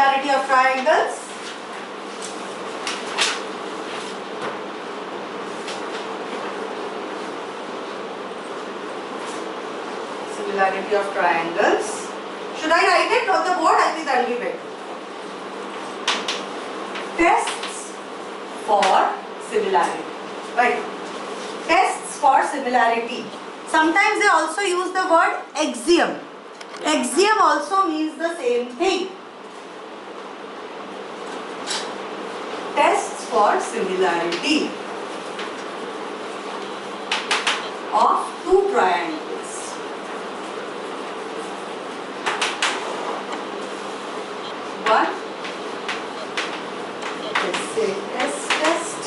similarity of triangles. Similarity of triangles. Should I write it on the board? I think that will be better. Tests for similarity. Right. Tests for similarity. Sometimes they also use the word axiom. Axiom also means the same thing. Tests for similarity of two triangles. One, SAS test.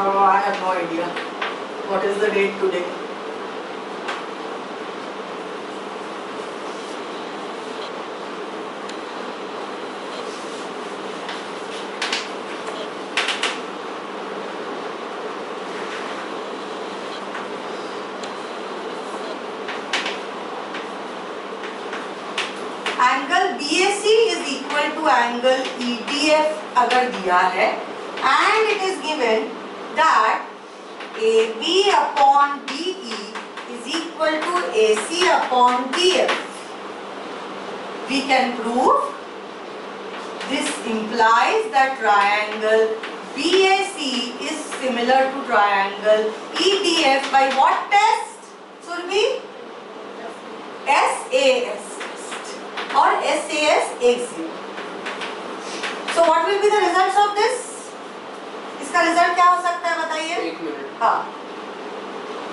Oh, I have no idea. What is the date today? Angle BAC is equal to angle EDF अगर दिया है, and it is given that AB upon BE is equal to AC upon BF. We can prove this implies that triangle BAC is similar to triangle EDF by what test? Surabhi? SAS test or SAS axiom. So what will be the results of this? इसका result क्या हो सकता है बताइए? एक minute. हाँ.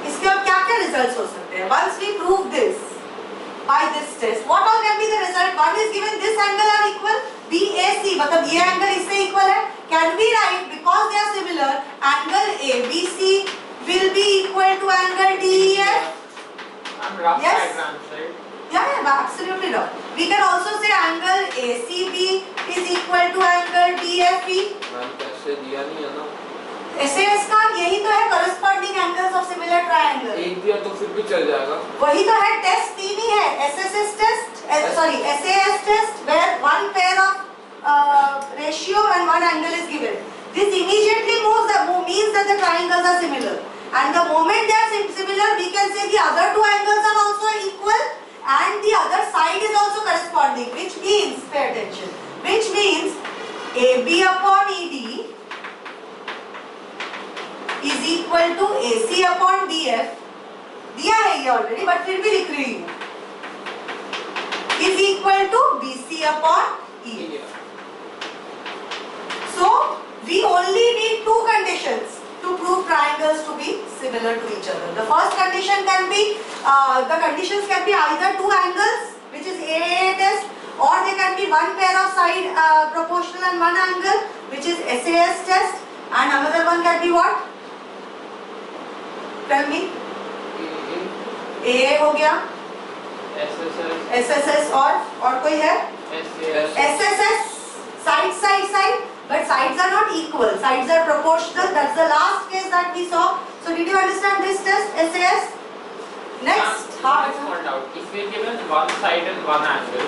इसके और क्या क्या रिजल्ट्स हो सकते हैं? Once we prove this by this test, what all can be the result? One is given this angle are equal, BAC मतलब ये angle इससे equal है. Can we write because they are similar, angle ABC will be equal to angle DEF? Rough yes. diagrams, right? Yeah, absolutely rough. We can also say angle ACB is equal to angle DFE. Ma'am कैसे दिया नहीं है ना? SAS का यही तो है corresponding angles of similar triangle. एक दिया तो फिर भी चल जाएगा. वही तो है, टेस्ट तीन ही है. SSS test, sorry SAS test where one pair of ratio and one angle is given. This immediately means that the triangles are similar. And the moment they are similar, we can say the other two angles are also equal and the other side is also corresponding, which means, pay attention, which means AB upon ED is equal to AC upon DF. दिया है ये already, but फिर भी लिख रही हूँ. Is equal to BC upon E. So we only need two conditions to prove triangles to be similar to each other. The first condition can be, the conditions can be either two angles, which is AAA test, or they can be one pair of side proportional and one angle, which is SAS test, and another one can be what? Tell me. AA हो गया. SSS और कोई है? SSS side. But sides are not equal. Sides are proportional. That's the last case that we saw. So did you understand this test, SAS? Next. If we given one side and one angle,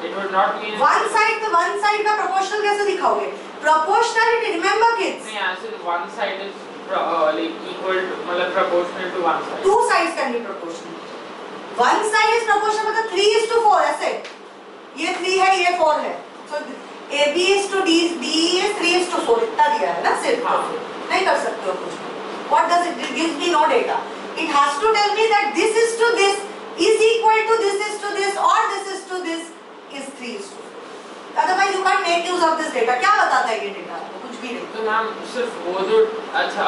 it would not mean one side का proportional कैसे दिखाओगे? Proportionality. Remember, kids. नहीं, ऐसे one side is like equal to, मतलब proportional to one side. Two sides can be proportional. One side is proportional मतलब 3:4 ऐसे. ये 3 है, ये 4 है. So AB is to DE is 3:4 इतना दिया है ना सिर्फ. नहीं कर सकते हो कुछ. What does it? It gives me no data. It has to tell me that this is to this is equal to this is to this or this is to this is 3:4. Otherwise you can't make use of this data. क्या बताता है ये data? कुछ भी नहीं. तो ma'am सिर्फ वो जो अच्छा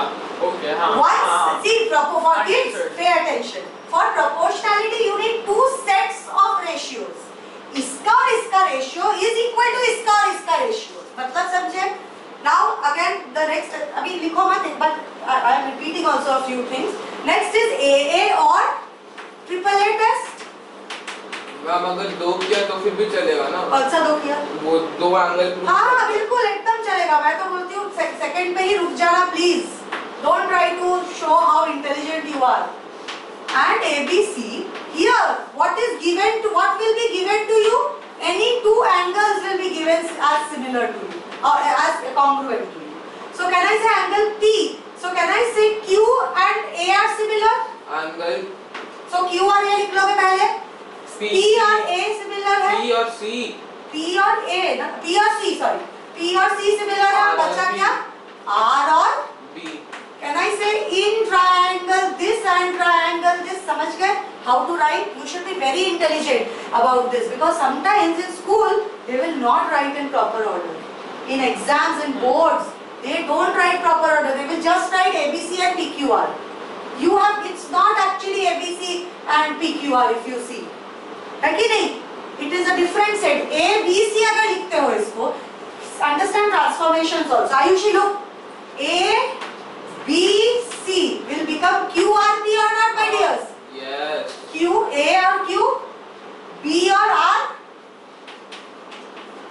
okay हाँ. Once see for kids pay attention. For proportionality you need two sets of ratios. इसका और इसका ratio is equal to इसका और इसका ratio. मतलब समझे? Now again the next अभी लिखो मत but I am repeating also a few things. Next is AA or AAA test. Ma'am अगर 2 किया तो फिर भी चलेगा ना? कौन सा 2 किया? वो 2 एंगल। हाँ बिल्कुल एकदम चलेगा। मैं तो बोलती हूँ सेकंड पे ही रुक जाना please. Don't try to show how intelligent you are. And ABC here what is given to what will be given to you? Any 2 angles will be given as similar to you or as congruent to you. So can I say angle P? So can I say Q and A are similar? Angle So Q और A लिख लोगे पहले. P और A similar है. P और C. P और A ना P और C sorry. P और C similar है. बचा क्या? R और B. Can I say in triangle this and triangle this? समझ गए? How to write? You should be very intelligent about this because sometimes in school they will not write in proper order. In exams and boards they don't write proper order. They will just write ABC and PQR. You have it's not actually ABC and PQR if you see. है कि नहीं? It is a different set. A B C अगर लिखते हो इसको understand transformations also. Ayushi look. A B C will become Q R P or not, my dears? Yes. Q A or Q B or R.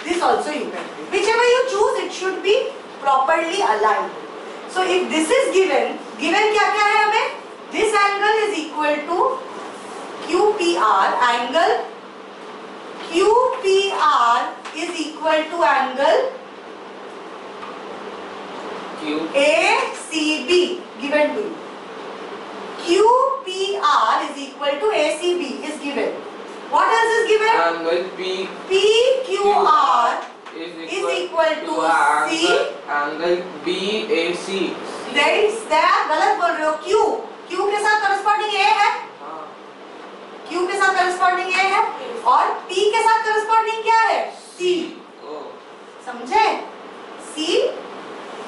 This also you can do. Whichever you choose, it should be properly aligned. So if this is given क्या क्या है हमें? This angle is equal to QPR. Angle QPR is equal to angle ACB given to you. QPR is equal to ACB is given. What else is given? Angle PQR is equal to C. Angle BAC. There गलत बोल रहे हो. Q के साथ corresponding A है. Q के साथ corresponding A है और P के साथ corresponding क्या है? C. समझे? C.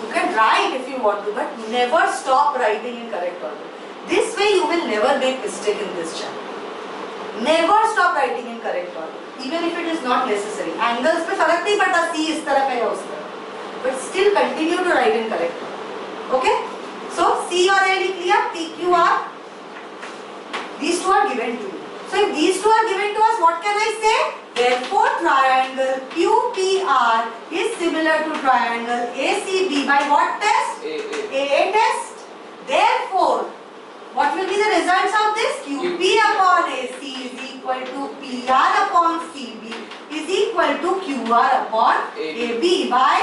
You can write if you want to, but never stop writing in correct order. This way you will never make mistake in this chapter. Never stop writing in correct order, even if it is not necessary. Angles पे फर्क नहीं पड़ता C इस तरफ है या उस तरफ, but still continue to write in correct order. Okay? So C और A लिख लिया. PQR. These two are given to you. So if these two are given to us, what can I say? Therefore, triangle QPR is similar to triangle ACB by what test? AA test. Therefore, what will be the results of this? QP upon AC is equal to PR upon CB is equal to QR upon AB by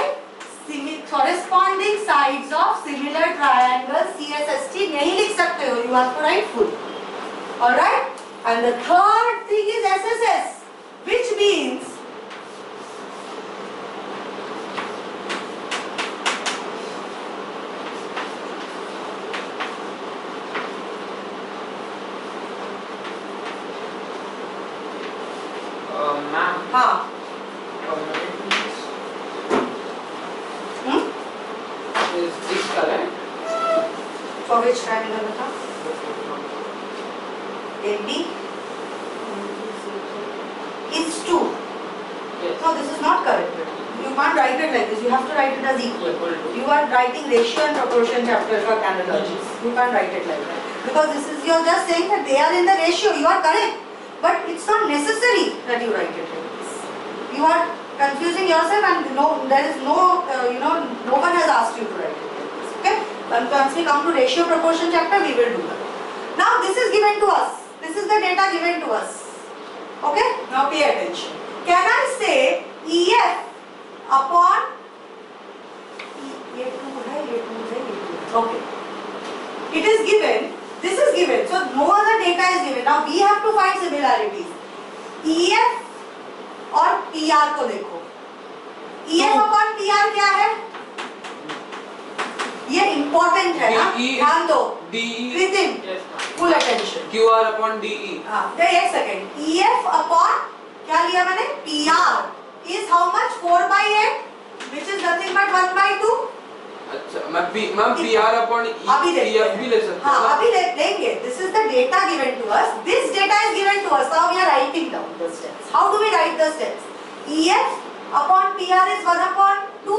corresponding sides of similar triangle CSST. नहीं लिख सकते हो. You have to write full. All right. And the third thing is SSS. Which means ma'am. हाँ. Is this correct? For which triangle बता? AB is 2. Yes. No, this is not correct. You can't write it like this. You have to write it as equal. You are writing ratio and proportion chapter for analogies. You can't write it like that because this is you are just saying that they are in the ratio. You are correct, but it's not necessary that you write it like this. You are confusing yourself, and no, there is no no one has asked you to write it like this. Okay? Once we come to ratio proportion chapter, we will do that. Now this is given to us. This is the data given to us. Okay? Now pay attention. Can I say EF upon okay. It is given. This is given. So no other data is given. Now we have to find similarities. EF और PR को देखो. EF upon PR क्या है? ये important है ना? ध्यान दो. Within. Full attention. QR upon DE. हाँ. एक second. EF upon क्या लिया मैंने? PR is how much? 4/8, which is nothing but 1/2. अच्छा, मैं PR upon अभी EF भी ले सकता हूँ. हाँ, अभी लेंगे. This is the data given to us. This data is given to us. Now we are writing down the steps. How do we write the steps? EF upon PR is 1/2.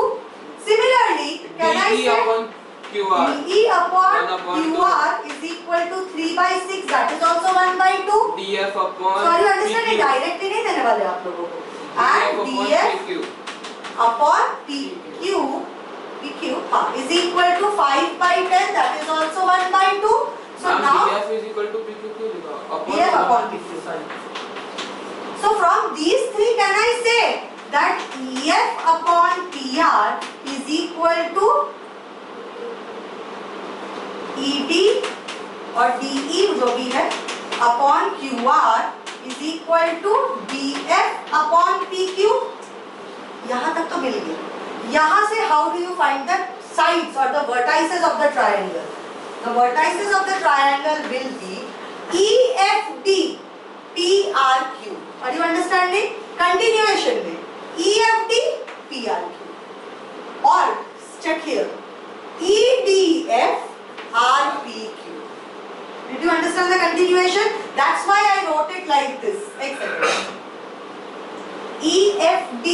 Similarly, can I say upon QR. DE upon 1/2. QR is equal to 3/6. That is also 1/2. DF upon So are you understanding? PQ. Directly नहीं देने वाले आप लोगों को। And DF upon PQ is equal to 5/10, that is also 1/2. So now DF is equal to PQ DF upon PQ, sorry. So from these three, can I say that EF upon PR is equal to ED और DE जो भी है upon QR is equal to DF upon PQ? यहाँ तक तो मिल गया। यहाँ से how do you find the sides or the vertices of the triangle? The vertices of the triangle will be EFD PRQ. Are you understanding? Continuation में EFD PRQ or check here EDF RPQ. Did you understand the continuation? That's why I wrote it like this. Etc. EFD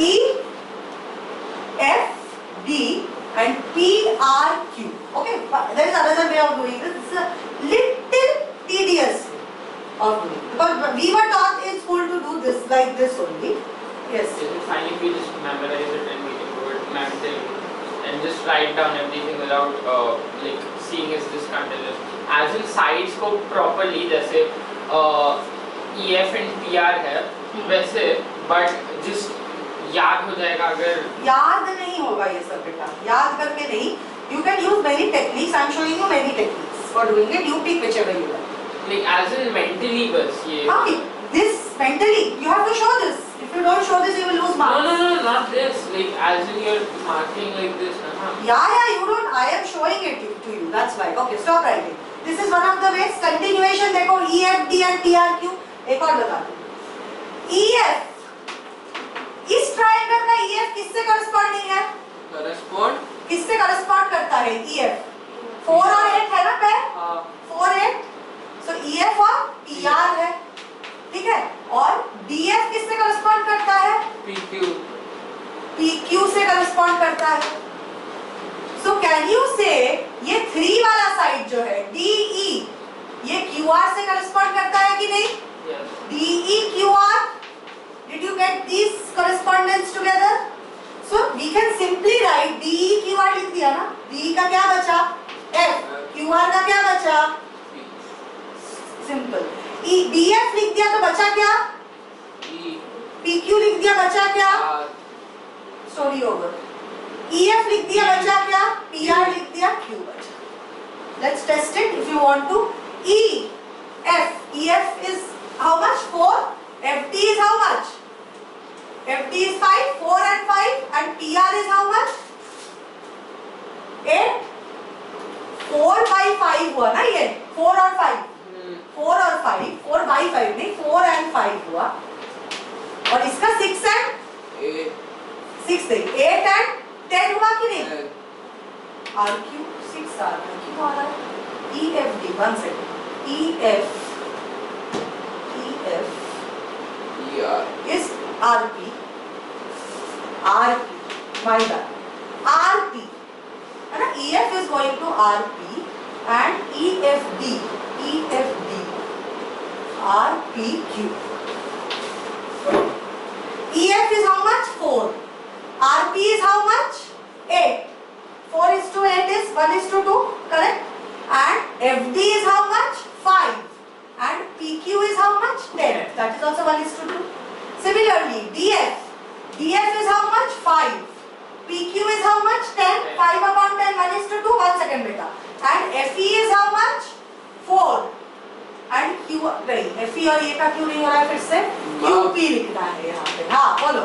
EFD and PRQ. Okay, there is another way of doing this. It's a little tedious of doing because we were taught in school to do this like this only. Yes. Is it fine if we just memorize it and we can do it mentally and just write down everything without like seeing is this continuous? As in sides को properly जैसे EF and PR है वैसे, but just याद हो जाएगा अगर याद नहीं होगा ये सब बेटा, याद करके नहीं. You can use many techniques. I am showing you many techniques for doing it. You pick whichever you like. Like as in mentally बस ये. Okay, this mentally you have to show this. If you don't show this, you will lose marks. No, not this. Like as in you're marking like this, ना? Yeah, you don't. I am showing it to you. That's why. Okay, stop writing. This is one of the ways. Continuation देखो EFD and PRQ. एक और बता दूँ. EF इस triangle का EF किससे corresponding है? करस्पॉन्ड किससे करस्पॉन्ड करता है EF? 4 और 8 है ना पैर? 4 8. सो EF और PR है, ठीक है? और DF किससे करस्पॉन्ड करता है? PQ से करस्पॉन्ड करता है. सो कैन यू से ये 3 वाला साइड जो है DE ये QR से करस्पॉन्ड करता है कि नहीं? Yes. DE QR. Did you get these correspondence together? So we can simply write DE QR लिख दिया ना? DE का क्या बचा? F. QR का क्या बचा? Simple. DF लिख दिया तो बचा क्या? PQ लिख दिया बचा क्या? Story over. EF लिख दिया बचा क्या? PR लिख दिया Q बचा. Let's test it if you want to. EF is how much? 4. FD is how much? FD is 5, 4 and 5, and PR is how much? 8. 4 by 5 हुआ ना ये? 4 और 5. 4 और 5, 4 by 5 नहीं, 4 and 5 हुआ. और इसका 6 and 6 नहीं, 8 and 10 हुआ कि नहीं? RQ 6 RQ क्यों आ रहा है? EFD 1 second. EF is RP. My bad. RP. है ना? EF is going to RP and EFD RPQ. EF is how much? 4. RP is how much? 8. 4 is to 8 is 1 is to 2, correct? And FD is how much? 5. And PQ is how much? 10. That is also 1 is to 2. Similarly, DF is how much? 5. PQ is how much? 10. 5 upon 10, 1 is to 2. 1 second beta. And FE is how much? 4. And Q नहीं, FE और ये का क्यों नहीं हो रहा है फिर से? QP लिखना है यहाँ पे. हाँ बोलो.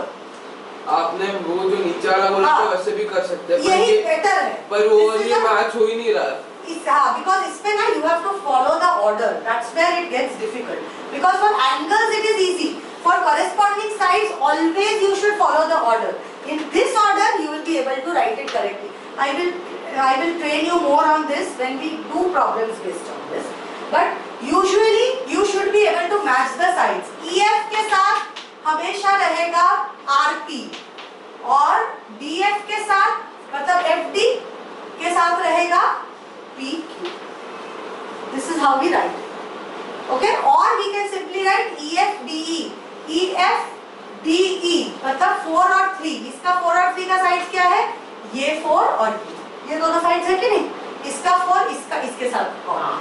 आपने वो जो नीचे वाला बोला था वैसे भी कर सकते हैं. यही बेटर है. पर वो ये मैच हो ही नहीं रहा. Because इसमें ना you have to follow the order. That's where it gets difficult. Because for angles it is easy. For corresponding sides, always you should follow the order. In this order, you will be able to write it correctly. I will train you more on this when we do problems based on this. But usually you should be able to match the sides. EF के साथ हमेशा रहेगा RP और DF के साथ मतलब FD के साथ रहेगा PQ. This is how we write. Okay, or we can simply write EFDE. EFDE मतलब 4 और 3. इसका 4 और 3 का साइड्स क्या है? ये 4 और ये दोनों साइड्स है कि नहीं? इसका 4, इसका इसके साथ common.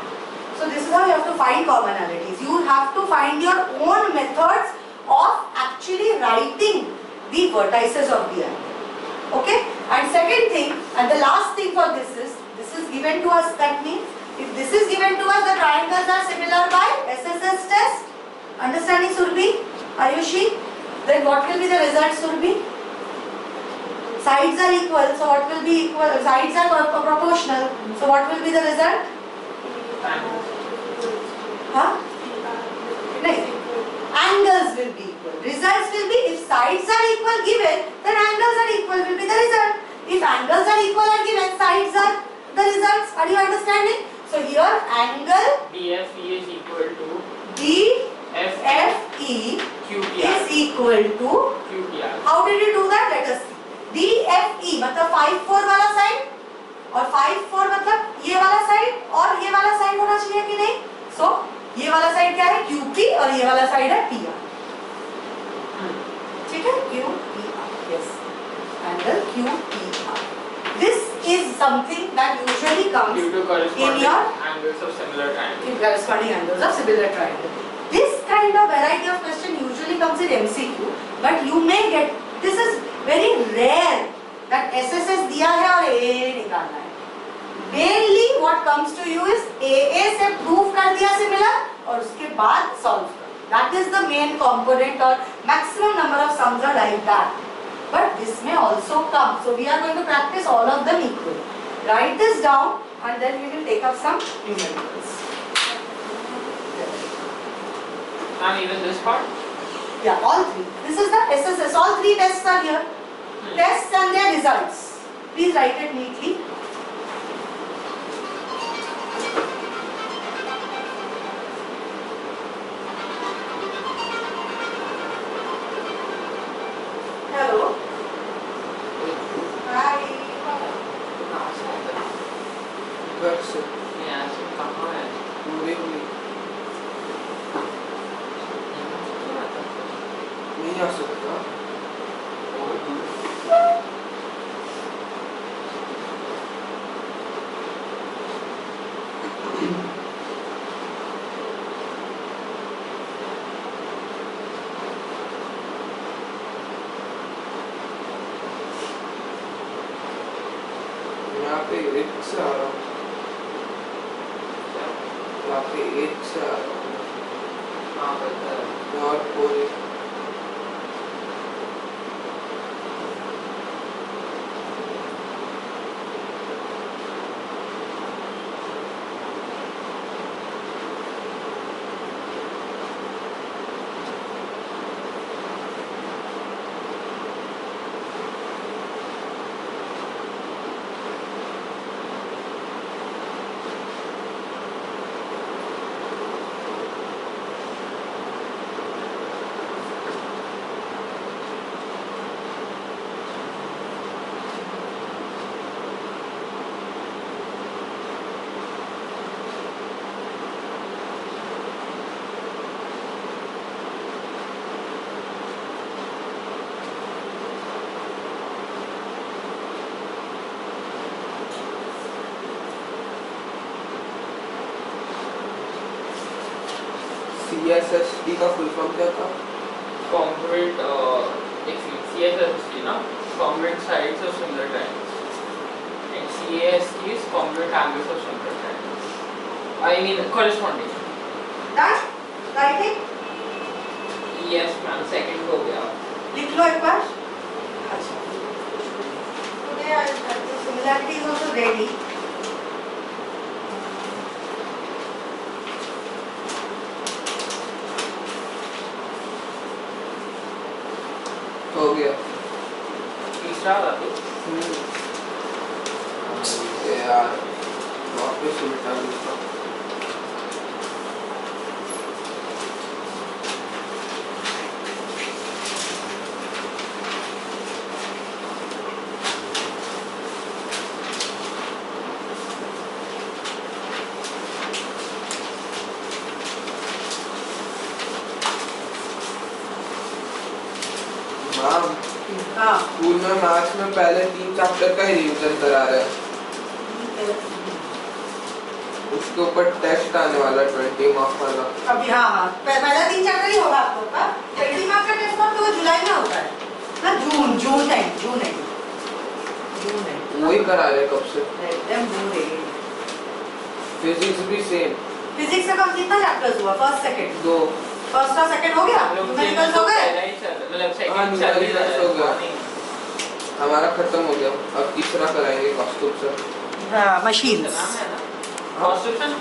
So this is how you have to find commonalities. You have to find your own methods of actually writing the vertices of the angle. Okay? And second thing, and the last thing for this is given to us. That means if this is given to us, the triangles are similar by SSS test. Understanding, Surbhi? Ayushi? Then what will be the result, Surbhi? Sides are equal, so what will be equal? Sides are proportional, so what will be the result? Huh? No. Angles will be equal. Results will be, if sides are equal given, then angles are equal will be the result. If angles are equal are given, sides are the results. Are you understanding? So here angle DFE is equal to DFE QPR is equal to QPR. How did you do that? Let us see. DFE मतलब 5-4 वाला side और 5-4 मतलब ये वाला side और ये वाला side होना चाहिए कि नहीं? So ये वाला साइड क्या है? QP और ये वाला साइड है PR. ठीक है? QPR. Yes. Angle QPR. This is something that usually comes Due to in corresponding your angles of similar triangles. corresponding angles of similar triangle. This kind of variety of question usually comes in MCQ, but you may get, this is very rare that SSS दिया है और AA निकालना है. Mainly what comes to you is AA से prove कर दिया similar और उसके बाद solve कर. That is the main component or maximum number of sums are like that. But this may also come. So we are going to practice all of them equally. Write this down and then we will take up some numericals. And even this part? Yeah, all three. This is the SSS. All three tests are here. Tests and their results. Please write it neatly. Hello. Hi. घर से यहाँ से कहाँ है? पूरे हुए नहीं आ सकता. यहाँ पे एक से आ रहा हूँ. यहाँ पे एक से आ रहा हूँ. हाँ पता है. और पूरे CSSD का फुल फॉर्म क्या था? Congruent CSST ना? Congruent sides of similar triangles. And CAST is congruent angles of similar triangles. I mean corresponding. Done? Writing? Yes ma'am. Second हो गया. लिख लो एक बार. अच्छा. Today the similarity is also ready. हो गया. तीसरा वाला तो यार वापस उल्टा लिखा. मार्च में पहले 3 चैप्टर का ही रिवीजन करा रहे हैं। उसके ऊपर टेस्ट आने वाला 20 मार्क्स वाला। अभी हाँ पहला 3 चैप्टर ही होगा आप लोग का। 20 मार्क्स का टेस्ट तो वो जुलाई में होता है ना, जून है वही करा रहे कब से। एकदम दूर है। फिजिक्स भी सेम। फिजिक्स का कम कितना चैप्टर्स हुआ? First second 2। फर्स्ट और सेकंड हो गया, न्यूमेरिकल्स हो गए। मतलब हाँ, सेकंड चल ही न्यूमेरिकल्स हो रहा गया। है। हमारा खत्म हो गया, अब तीसरा कराएंगे कॉस्ट्यूम से। हाँ मशीन्स। नाम है ना कॉन्स्ट्रक्शन